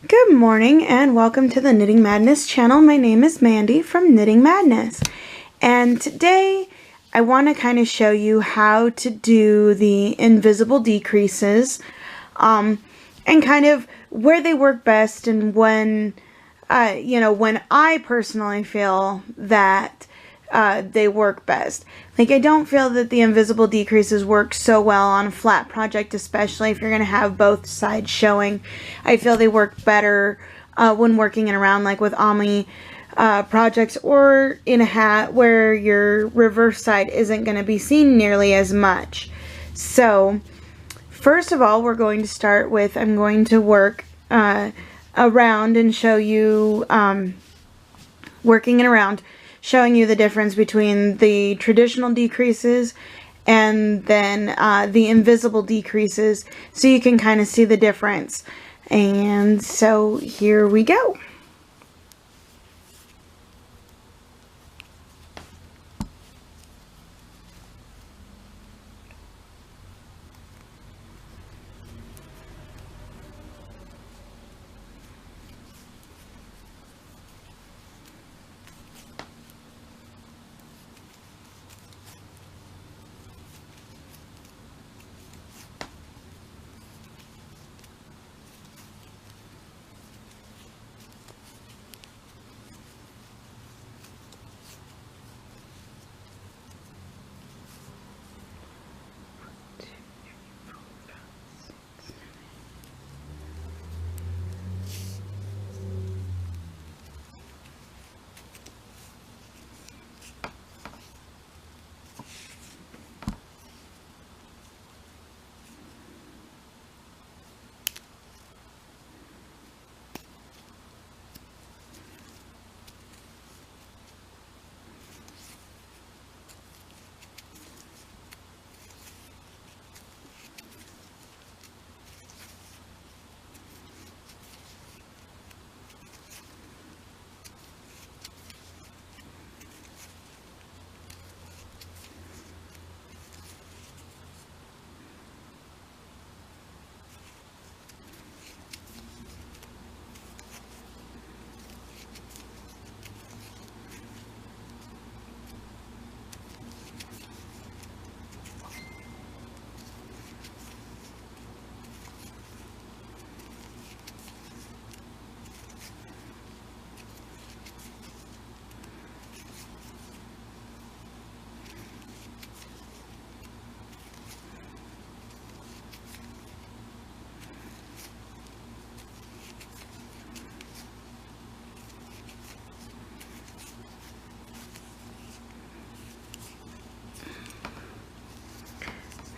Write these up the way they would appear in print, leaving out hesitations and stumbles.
Good morning and welcome to the Knitting Madness channel. My name is Mandy from Knitting Madness, and today I want to kind of show you how to do the invisible decreases and kind of where they work best and when when I personally feel that they work best. Like, I don't feel that the invisible decreases work so well on a flat project, especially if you're going to have both sides showing. I feel they work better when working in a round, like with Ami projects, or in a hat where your reverse side isn't going to be seen nearly as much. So first of all, we're going to start with, I'm going to work around and show you working it around, showing you the difference between the traditional decreases and then the invisible decreases, so you can kind of see the difference. And so here we go.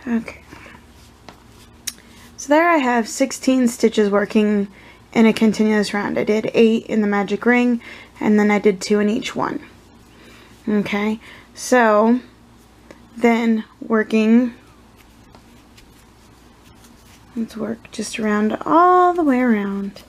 Okay, so there I have 16 stitches working in a continuous round. I did 8 in the magic ring, and then I did 2 in each one. Okay, so then working, let's work just around all the way around.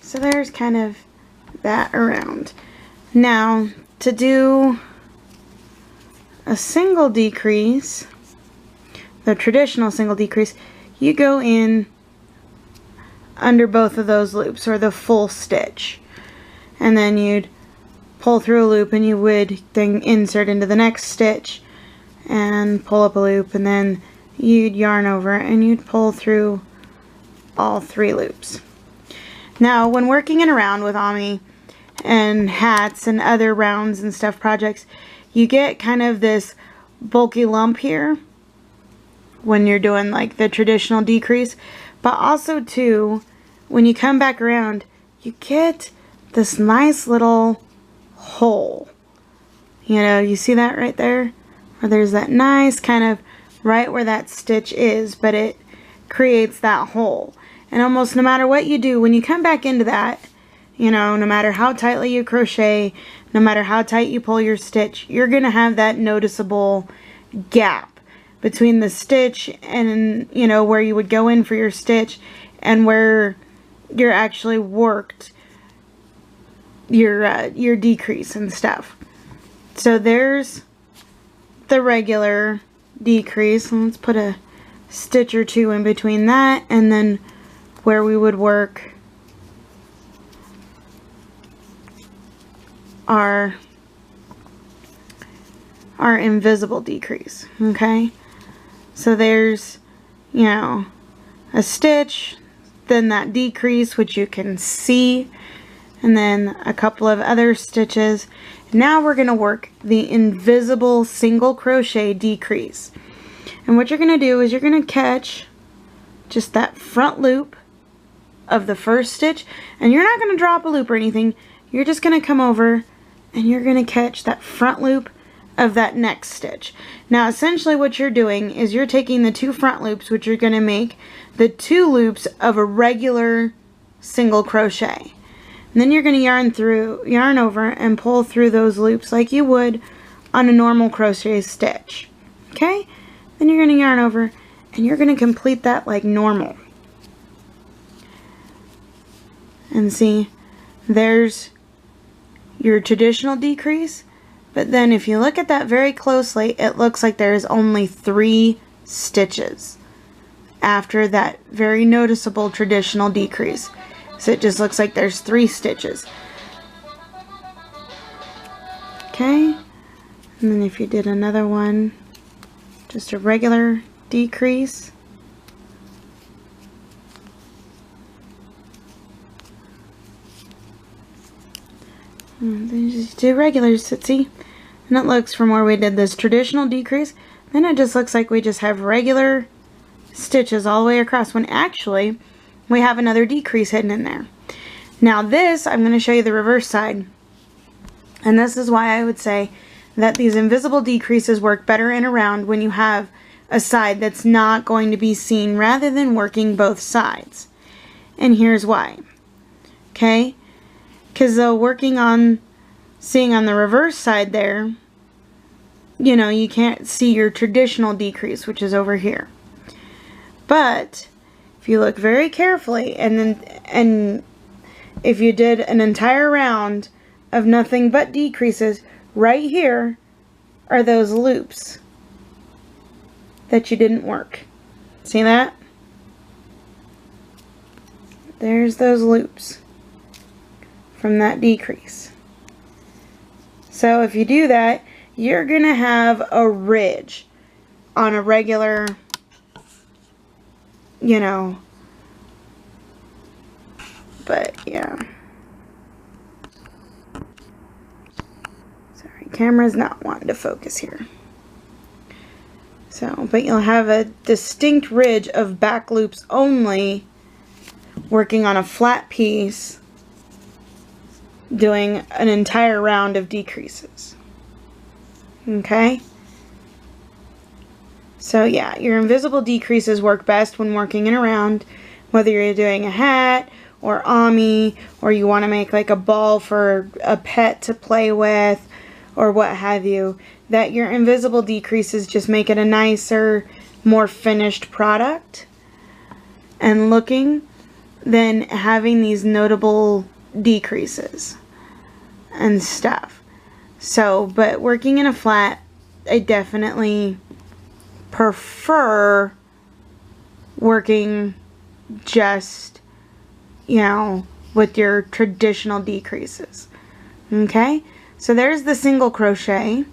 So there's kind of that around. Now, to do a single decrease, the traditional single decrease, you go in under both of those loops, or the full stitch, and then you'd pull through a loop, and you would then insert into the next stitch and pull up a loop, and then you'd yarn over and you'd pull through all 3 loops. Now when working in a round with Ami and hats and other rounds and stuff projects, you get kind of this bulky lump here when you're doing like the traditional decrease, but also too, when you come back around, you get this nice little hole. You know, you see that right there? Where there's that nice kind of right where that stitch is, but it creates that hole. And almost no matter what you do, when you come back into that, you know, no matter how tightly you crochet, no matter how tight you pull your stitch, you're going to have that noticeable gap between the stitch and, you know, where you would go in for your stitch and where you're actually worked your decrease and stuff. So there's the regular decrease. Let's put a stitch or 2 in between that, and then where we would work our invisible decrease. Okay, so there's, you know, a stitch, then that decrease, which you can see, and then a couple of other stitches. Now we're going to work the invisible single crochet decrease. And what you're going to do is you're going to catch just that front loop of the first stitch, and you're not going to drop a loop or anything. You're just going to come over and you're going to catch that front loop of that next stitch. Now essentially what you're doing is you're taking the 2 front loops, which are going to make the 2 loops of a regular single crochet. And then you're going to yarn over and pull through those loops like you would on a normal crochet stitch. Okay? Then you're going to yarn over and you're going to complete that like normal. And see, there's your traditional decrease, but then if you look at that very closely, it looks like there's only 3 stitches after that very noticeable traditional decrease. So it just looks like there's 3 stitches. Okay, and then if you did another one, just a regular decrease, and then just do regulars, see? And it looks, from where we did this traditional decrease, then it just looks like we just have regular stitches all the way across, when actually we have another decrease hidden in there. Now this, I'm going to show you the reverse side. And this is why I would say that these invisible decreases work better in a round when you have a side that's not going to be seen, rather than working both sides. And here's why. Okay? Because seeing on the reverse side there, you know, you can't see your traditional decrease, which is over here. But if you look very carefully, and if you did an entire round of nothing but decreases, right here are those loops that you didn't work. See that? There's those loops from that decrease. So if you do that, you're going to have a ridge on a regular, you know, but yeah. Sorry, camera's not wanting to focus here. So, but you'll have a distinct ridge of back loops only, working on a flat piece, doing an entire round of decreases. Okay? So yeah, your invisible decreases work best when working in a round, whether you're doing a hat or Ami, or you want to make like a ball for a pet to play with, or what have you. That your invisible decreases just make it a nicer, more finished product and looking than having these notable decreases and stuff. So, but working in a flat, I definitely prefer working just, you know, with your traditional decreases. Okay? So there's the single crochet,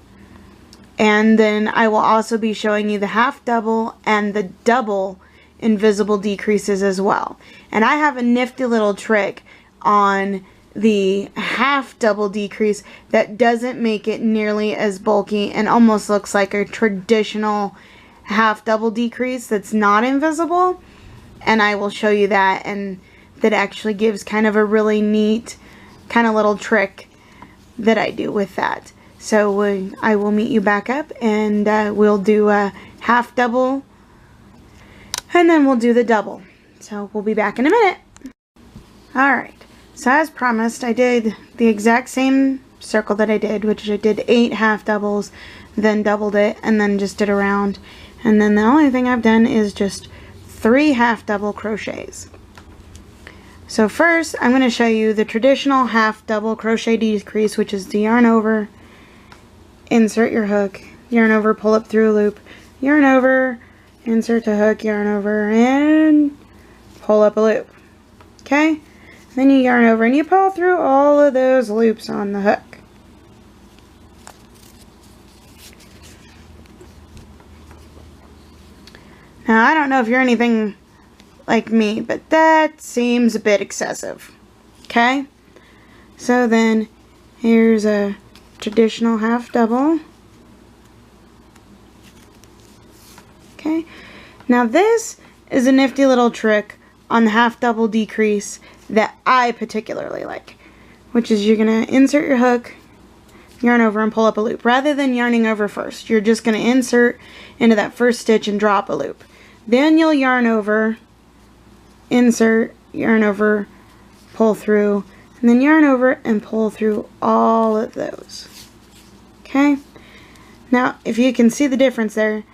and then I will also be showing you the half double and the double invisible decreases as well. And I have a nifty little trick on the half double decrease that doesn't make it nearly as bulky and almost looks like a traditional half double decrease that's not invisible, and I will show you that, and that actually gives kind of a really neat kind of little trick that I do with that. So I will meet you back up, and we'll do a half double, and then we'll do the double. So we'll be back in a minute. Alright, so as promised, I did the exact same circle that I did, which I did 8 half doubles, then doubled it, and then just did a round. And then the only thing I've done is just 3 half double crochets. So first, I'm going to show you the traditional half double crochet decrease, which is the yarn over, insert your hook, yarn over, pull up through a loop, yarn over, insert the hook, yarn over, and pull up a loop. Okay? Then you yarn over and you pull through all of those loops on the hook. Now, I don't know if you're anything like me, but that seems a bit excessive. Okay? So then, here's a traditional half double. Okay? Now this is a nifty little trick on the half double decrease that I particularly like, which is you're going to insert your hook, yarn over, and pull up a loop. Rather than yarning over first, you're just going to insert into that first stitch and drop a loop. Then you'll yarn over, insert, yarn over, pull through, and then yarn over and pull through all of those. Okay? Now, if you can see the difference there,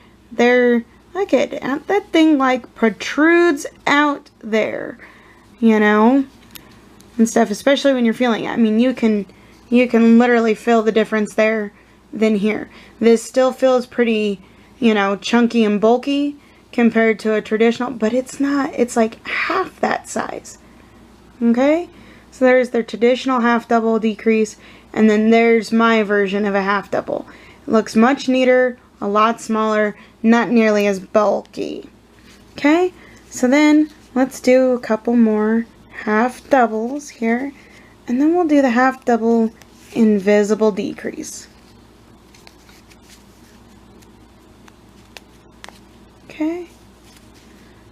look at that thing like protrudes out there, you know, and stuff, especially when you're feeling it. I mean, you can literally feel the difference there than here. This still feels pretty, you know, chunky and bulky compared to a traditional, but it's not. It's like half that size. Okay? So there's their traditional half double decrease, and then there's my version of a half double. It looks much neater, a lot smaller, not nearly as bulky. Okay? So then let's do a couple more half doubles here, and then we'll do the half double invisible decrease. Okay,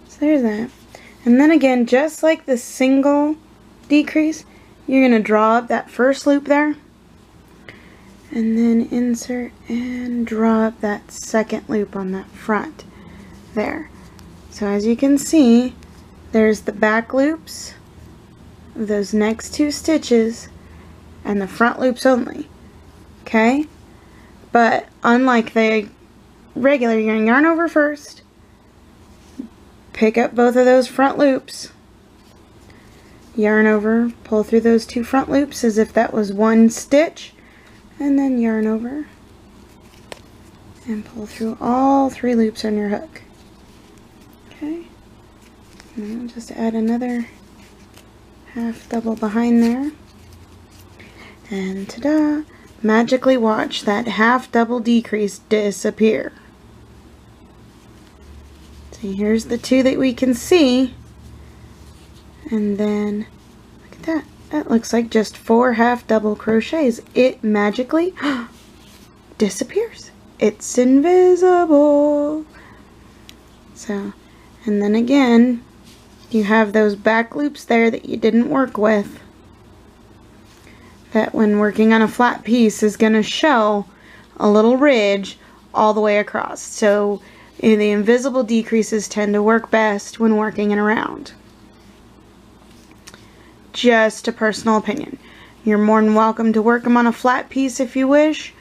so there's that. And then again, just like the single decrease, you're going to draw up that first loop there, and then insert and draw up that second loop on that front there. So as you can see, there's the back loops of those next 2 stitches and the front loops only. Okay, but unlike the regular, you're going to yarn over first, pick up both of those front loops, yarn over, pull through those 2 front loops as if that was 1 stitch, and then yarn over and pull through all 3 loops on your hook. Okay, and then just add another half double behind there, and ta-da! Magically watch that half double decrease disappear. So here's the 2 that we can see, and then look at that. That looks like just 4 half double crochets. It magically disappears. It's invisible. So, and then again, you have those back loops there that you didn't work with, that when working on a flat piece is going to show a little ridge all the way across. So the invisible decreases tend to work best when working in a round. Just a personal opinion. You're more than welcome to work them on a flat piece if you wish.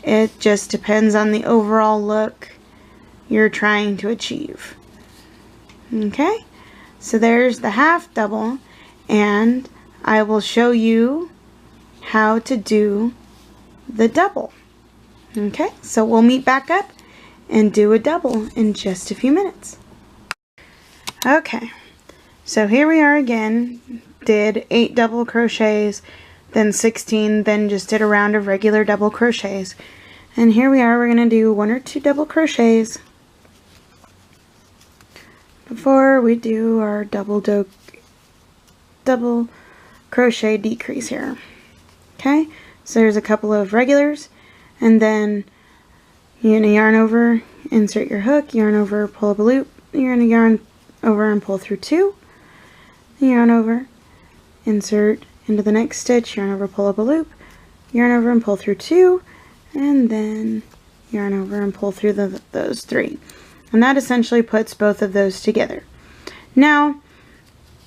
It just depends on the overall look you're trying to achieve. Okay, so there's the half double, and I will show you how to do the double. Okay, so we'll meet back up and do a double in just a few minutes. Okay, so here we are again. Did 8 double crochets, then 16, then just did a round of regular double crochets. And here we are, we're going to do 1 or 2 double crochets before we do our double crochet decrease here. Okay, so there's a couple of regulars, and then you're going to yarn over, insert your hook, yarn over, pull up a loop, you're going to yarn over and pull through 2, yarn over, insert into the next stitch, yarn over, pull up a loop, yarn over and pull through 2, and then yarn over and pull through those 3. And that essentially puts both of those together. Now,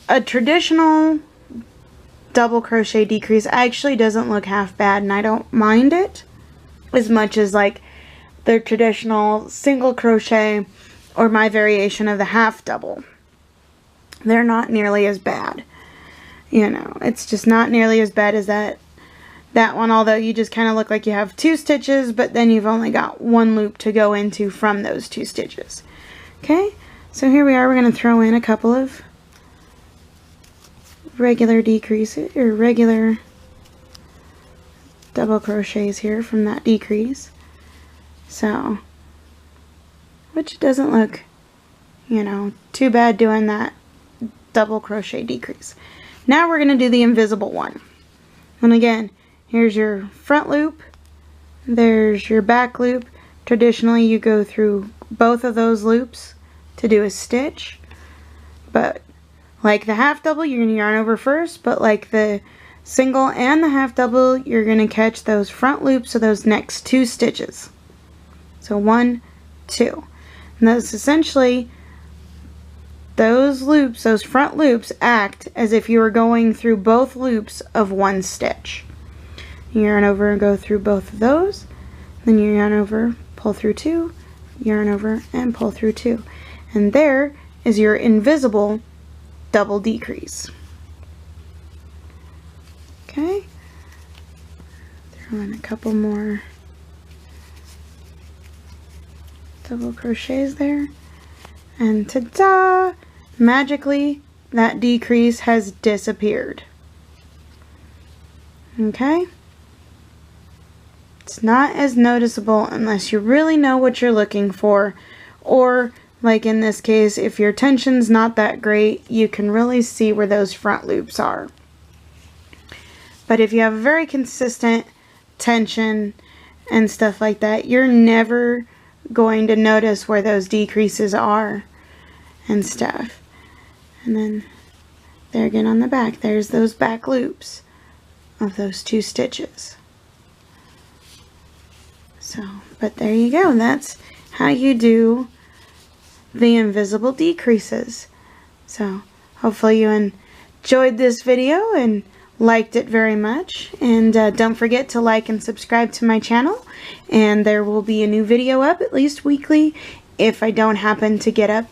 a traditional double crochet decrease actually doesn't look half bad, and I don't mind it as much as like the traditional single crochet or my variation of the half double. They're not nearly as bad. You know, it's just not nearly as bad as that one, although you just kind of look like you have 2 stitches, but then you've only got 1 loop to go into from those 2 stitches. Okay, so here we are, we're going to throw in a couple of regular decreases, or regular double crochets here from that decrease. So, which doesn't look, you know, too bad doing that double crochet decrease. Now we're going to do the invisible one. And again, here's your front loop, there's your back loop. Traditionally you go through both of those loops to do a stitch, but like the half double, you're going to yarn over first, but like the single and the half double, you're going to catch those front loops of those next 2 stitches. So 1, 2. And that's essentially, those loops, those front loops, act as if you were going through both loops of 1 stitch. You yarn over and go through both of those, then you yarn over, pull through 2, yarn over and pull through 2. And there is your invisible double decrease. Okay, throw in a couple more double crochets there, and ta-da! Magically, that decrease has disappeared. Okay? It's not as noticeable unless you really know what you're looking for, or like in this case, if your tension's not that great, you can really see where those front loops are. But if you have a very consistent tension and stuff like that, you're never going to notice where those decreases are and stuff. And then there again on the back, there's those back loops of those 2 stitches. So, but there you go. That's how you do the invisible decreases. So hopefully you enjoyed this video and liked it very much, and don't forget to like and subscribe to my channel, and there will be a new video up at least weekly if I don't happen to get up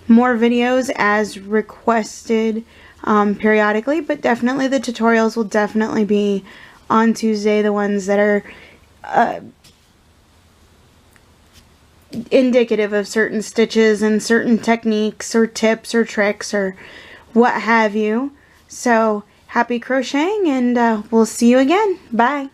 more videos as requested periodically, but definitely the tutorials will definitely be on Tuesday, the ones that are indicative of certain stitches and certain techniques or tips or tricks or what have you. So happy crocheting, and we'll see you again. Bye.